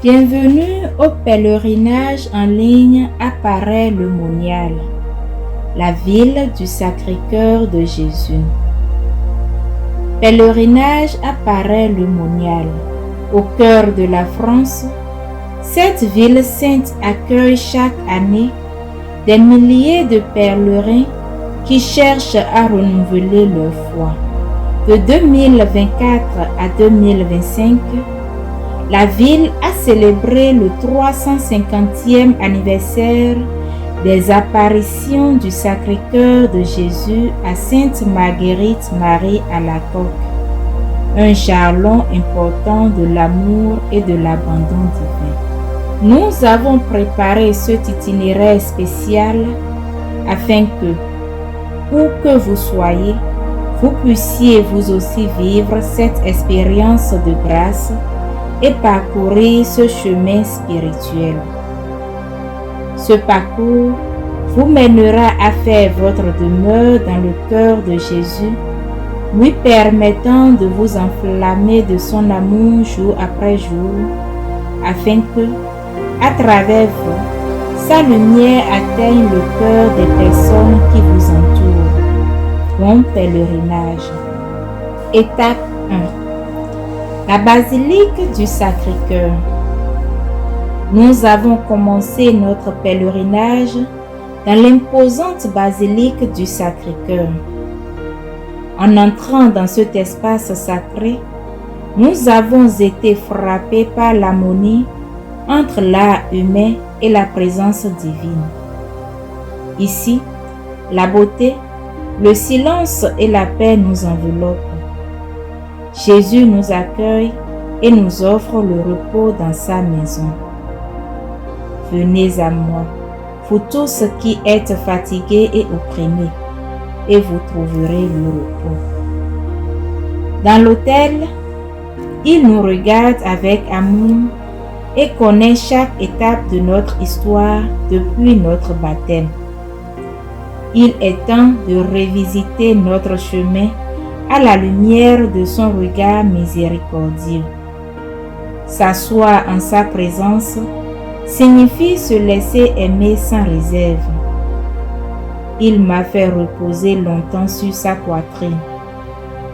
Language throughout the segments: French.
Bienvenue au pèlerinage en ligne à Paray-le-Monial, la ville du Sacré-Cœur de Jésus. Pèlerinage à Paray-le-Monial, au cœur de la France, cette ville sainte accueille chaque année des milliers de pèlerins qui cherchent à renouveler leur foi. De 2024 à 2025, la ville a célébré le 350e anniversaire des apparitions du Sacré-Cœur de Jésus à Sainte-Marguerite-Marie Alacoque, un jalon important de l'amour et de l'abandon divin. Nous avons préparé cet itinéraire spécial afin que, où que vous soyez, vous puissiez vous aussi vivre cette expérience de grâce et parcourir ce chemin spirituel. Ce parcours vous mènera à faire votre demeure dans le cœur de Jésus, lui permettant de vous enflammer de son amour jour après jour, afin que, à travers vous, sa lumière atteigne le cœur des personnes qui vous entourent. Bon pèlerinage. Étape 1. La basilique du Sacré-Cœur. Nous avons commencé notre pèlerinage dans l'imposante basilique du Sacré-Cœur. En entrant dans cet espace sacré, nous avons été frappés par l'harmonie entre l'art humain et la présence divine. Ici, la beauté, le silence et la paix nous enveloppent. Jésus nous accueille et nous offre le repos dans sa maison. Venez à moi, vous tous qui êtes fatigués et opprimés, et vous trouverez le repos. Dans l'autel, il nous regarde avec amour et connaît chaque étape de notre histoire depuis notre baptême. Il est temps de revisiter notre chemin à la lumière de son regard miséricordieux. S'asseoir en sa présence signifie se laisser aimer sans réserve. Il m'a fait reposer longtemps sur sa poitrine,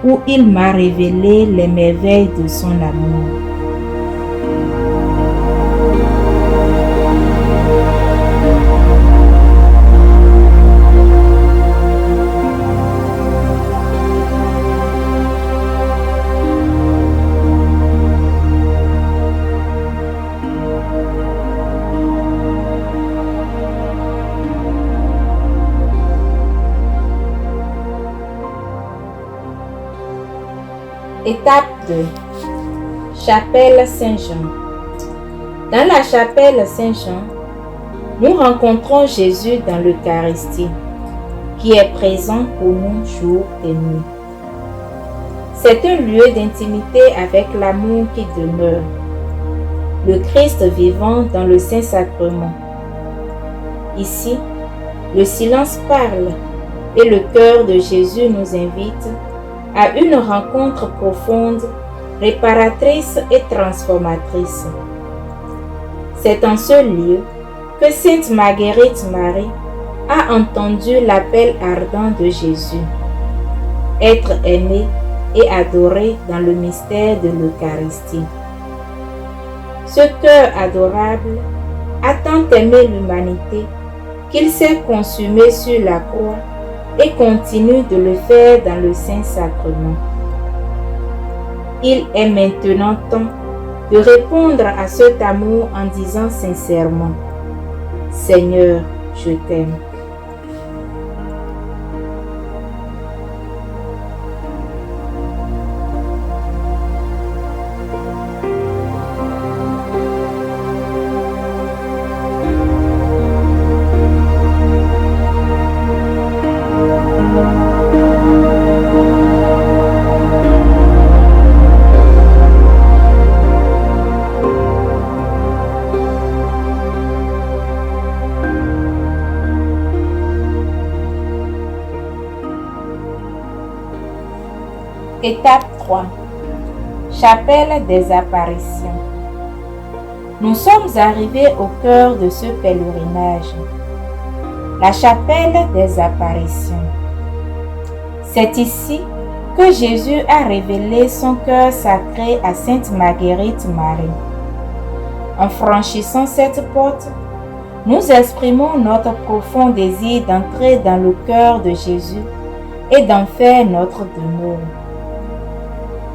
où il m'a révélé les merveilles de son amour. Étape 2. Chapelle Saint-Jean. Dans la chapelle Saint-Jean, nous rencontrons Jésus dans l'Eucharistie, qui est présent pour nous jour et nuit. C'est un lieu d'intimité avec l'amour qui demeure, le Christ vivant dans le Saint-Sacrement. Ici, le silence parle et le cœur de Jésus nous invite à une rencontre profonde, réparatrice et transformatrice. C'est en ce lieu que Sainte Marguerite Marie a entendu l'appel ardent de Jésus. Être aimé et adoré dans le mystère de l'Eucharistie. Ce cœur adorable a tant aimé l'humanité qu'il s'est consumé sur la croix et continue de le faire dans le Saint-Sacrement. Il est maintenant temps de répondre à cet amour en disant sincèrement « Seigneur, je t'aime ». Étape 3. Chapelle des apparitions. Nous sommes arrivés au cœur de ce pèlerinage, la chapelle des apparitions. C'est ici que Jésus a révélé son cœur sacré à Sainte Marguerite Marie. En franchissant cette porte, nous exprimons notre profond désir d'entrer dans le cœur de Jésus et d'en faire notre demeure.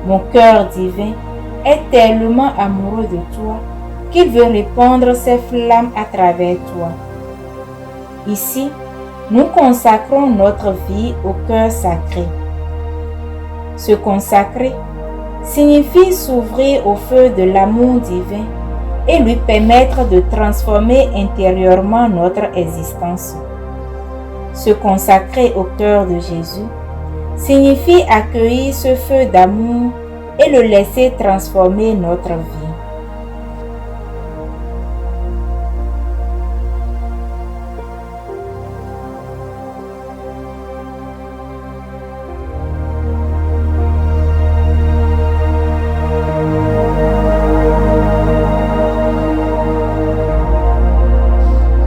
Mon cœur divin est tellement amoureux de toi qu'il veut répandre ses flammes à travers toi. Ici, nous consacrons notre vie au cœur sacré. Se consacrer signifie s'ouvrir au feu de l'amour divin et lui permettre de transformer intérieurement notre existence. Se consacrer au cœur de Jésus signifie accueillir ce feu d'amour et le laisser transformer notre vie.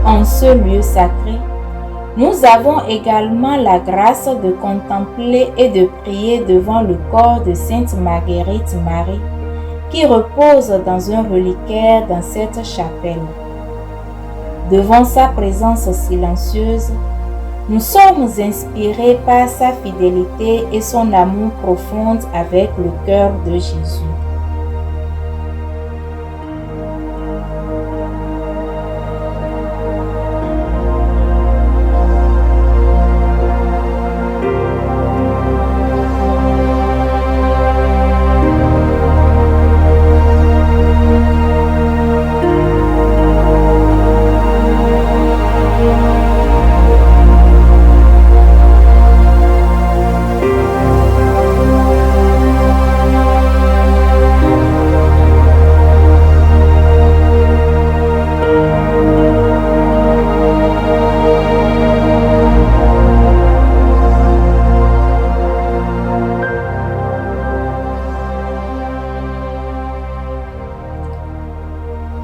En ce lieu sacré, nous avons également la grâce de contempler et de prier devant le corps de Sainte Marguerite Marie qui repose dans un reliquaire dans cette chapelle. Devant sa présence silencieuse, nous sommes inspirés par sa fidélité et son amour profond avec le cœur de Jésus.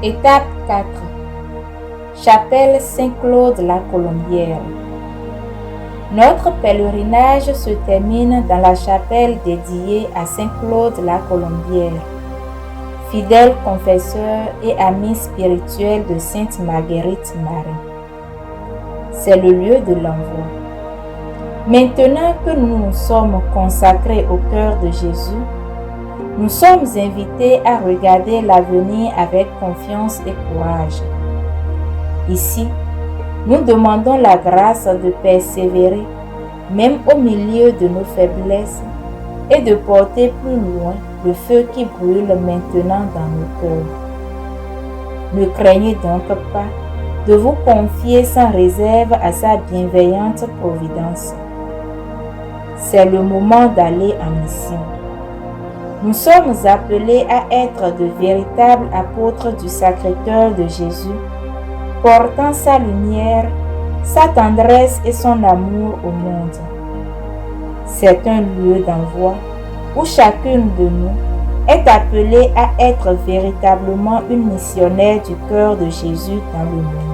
Étape 4. Chapelle Saint-Claude-la-Colombière. Notre pèlerinage se termine dans la chapelle dédiée à Saint-Claude-la-Colombière, fidèle confesseur et ami spirituel de Sainte Marguerite Marie. C'est le lieu de l'envoi. Maintenant que nous nous sommes consacrés au cœur de Jésus, nous sommes invités à regarder l'avenir avec confiance et courage. Ici, nous demandons la grâce de persévérer, même au milieu de nos faiblesses, et de porter plus loin le feu qui brûle maintenant dans nos cœurs. Ne craignez donc pas de vous confier sans réserve à sa bienveillante providence. C'est le moment d'aller en mission. Nous sommes appelés à être de véritables apôtres du Sacré-Cœur de Jésus, portant sa lumière, sa tendresse et son amour au monde. C'est un lieu d'envoi où chacune de nous est appelée à être véritablement une missionnaire du cœur de Jésus dans le monde.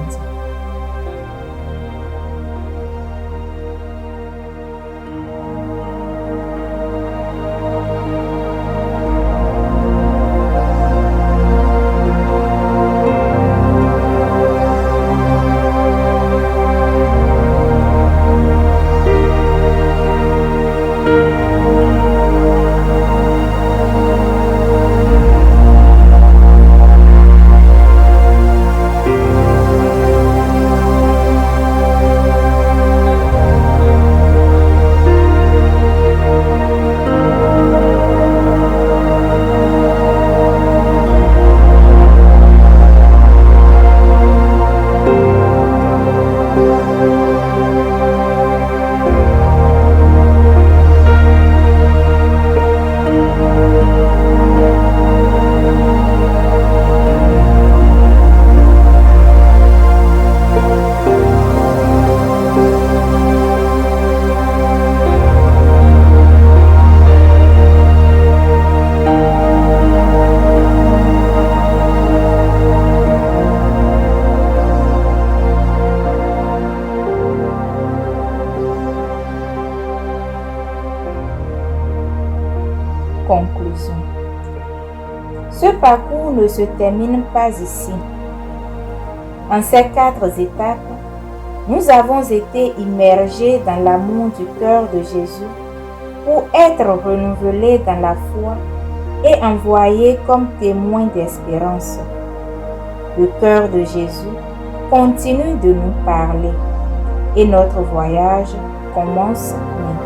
Ce parcours ne se termine pas ici. En ces 4 étapes, nous avons été immergés dans l'amour du cœur de Jésus pour être renouvelés dans la foi et envoyés comme témoins d'espérance. Le cœur de Jésus continue de nous parler et notre voyage commence maintenant.